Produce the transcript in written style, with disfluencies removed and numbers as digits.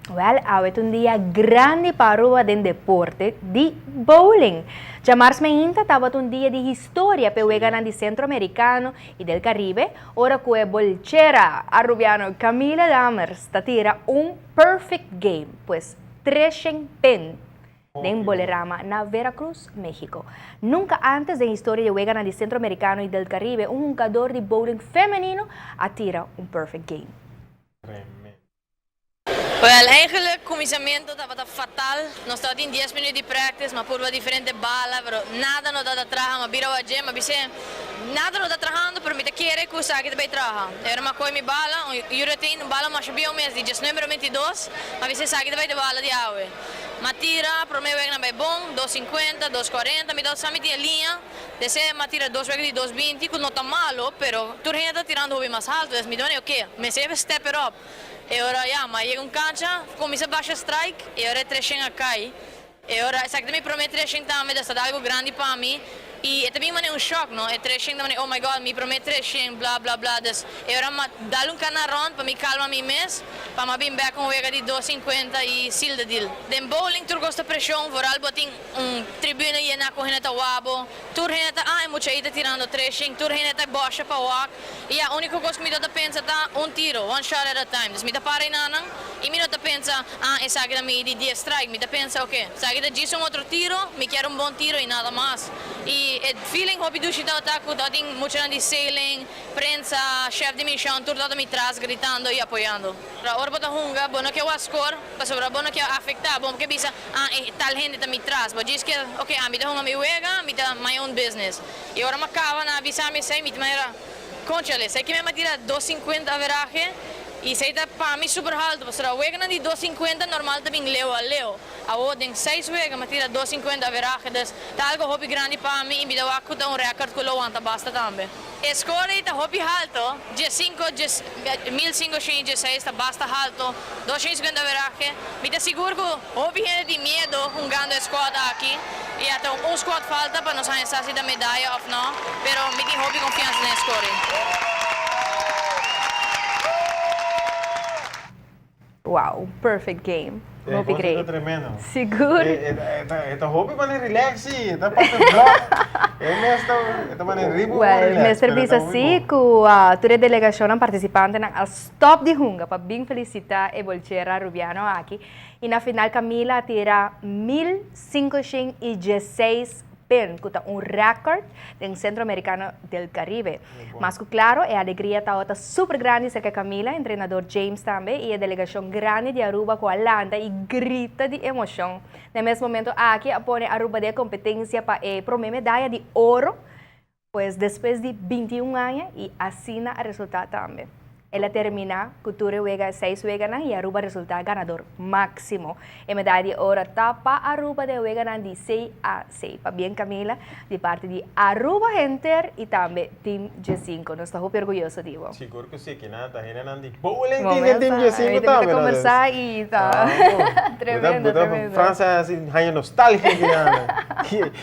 Well, awit un dia grande para o deporte de bowling. Chamars Mainta estava um dia de história para o centro-americano e del Caribe. Ora que a bolchera arubiano Camila Dammers tira perfect game, pues 3 pen de Bolerama na Veracruz, México. Nunca antes da história de Wegana de centro-americano e del Caribe, jogador de bowling feminino atira perfect game. Well, eigenlijk cominciamento estava fatal. Nós estávamos em 10 minutos de practice, mas por diferente bala, pero nada não dá trabalho, mas vira o gym, mas nada não dá trabalhando, pero me quer que usar que também trabalha. Era uma coisa me bala, eu tenho bala mais bem mês de 22, mas você sabe que também de bala de água. Mas tira, para mim é bem bom, 250, 240, me dá só me tinha linha. Desse mas tira 2 de 220, que não está malo, pero tu está tirando o mais alto, me dá o quê? Me serve step it up. E ora, mas chega cancha, começa a baixar strike, e ora 300 a cai. E ora, sabe que me promete 300 também, dessa algo grande para mim. E também é choque, não? É 300 também, oh my god, me promete 300, blá blá blá. E ora, dá canarão para me calmar mim mesmo, para me vir back com o de 250 e seal the deal. Den bowling, tu gosta pressão, vooral boting tribuna e na corrida tá wabo. Tu renta, é muita ida tirando 300, tu renta baixa para walk. E a única coisa que me dá pensa tá tiro, one shot at a time. Dus me dá para inanang, e me dá pensa, essa aqui me de 10 strike, me dá pensa, ok, se aqui diz outro tiro, me quer bom tiro e nada mais. E o feeling hobby do chita ataco, dá tem muito de sailing, prensa, chefe de missão, tudo dá me traz gritando e apoiando. Para ora botar hunga, bom que o score, para sobre bom que afetar, bom que bisa, tal gente tá me traz, mas diz que, ok, me dá hunga me uega, me dá my own business. E ora me cava na bisa me sei, me maneira, conchale, sei que me tira 250 averaje. E se está para mim super alto, porque a wega de 250 normal também leu a leu. A outra 6 wega, mas tira 250 veragem, está algo hobby grande para mim e me dá um recorde que eu anta basta também. A score está hobby alto, 1516 está basta alto, 250 veragem. Me dá seguro que hobby é de medo jogando a squad aqui. E até squad falta para nós saber se da medalha ou não, mas me tem hobby confiança na score. Wow, perfect game. Hobby great. Tremendo. Seguro. Ito hobby man relax ito pa block. Ito man ribo Well, me serviço assim que toda a delegação participante na stop de hunga para bem felicitar e bolchera Rubiano aqui. E na final Camila tira 1516 pen, que é recorde do Centro-Americano del Caribe. Mas, claro, a alegria está super grande cerca Camila, treinador James também, e a delegação grande de Aruba com Alanda e grita de emoção. No mesmo momento, aqui põe Aruba de competência para a medalha de ouro, pois depois de 21 anos, e assina o resultado também. Ela termina, Couture wega 6 wega e Aruba resulta ganador máximo. E medalha de ouro tapa Aruba de wega de 6-6. Para bem Camila, de parte de Aruba Enter e também Team G5. Nós estamos orgulhosos disso. Siguro que sim, que nada, hina de bowling Team Momento, G5 temos que conversar e tá. Tremendo, tremendo. França, assim, hay nostalgia que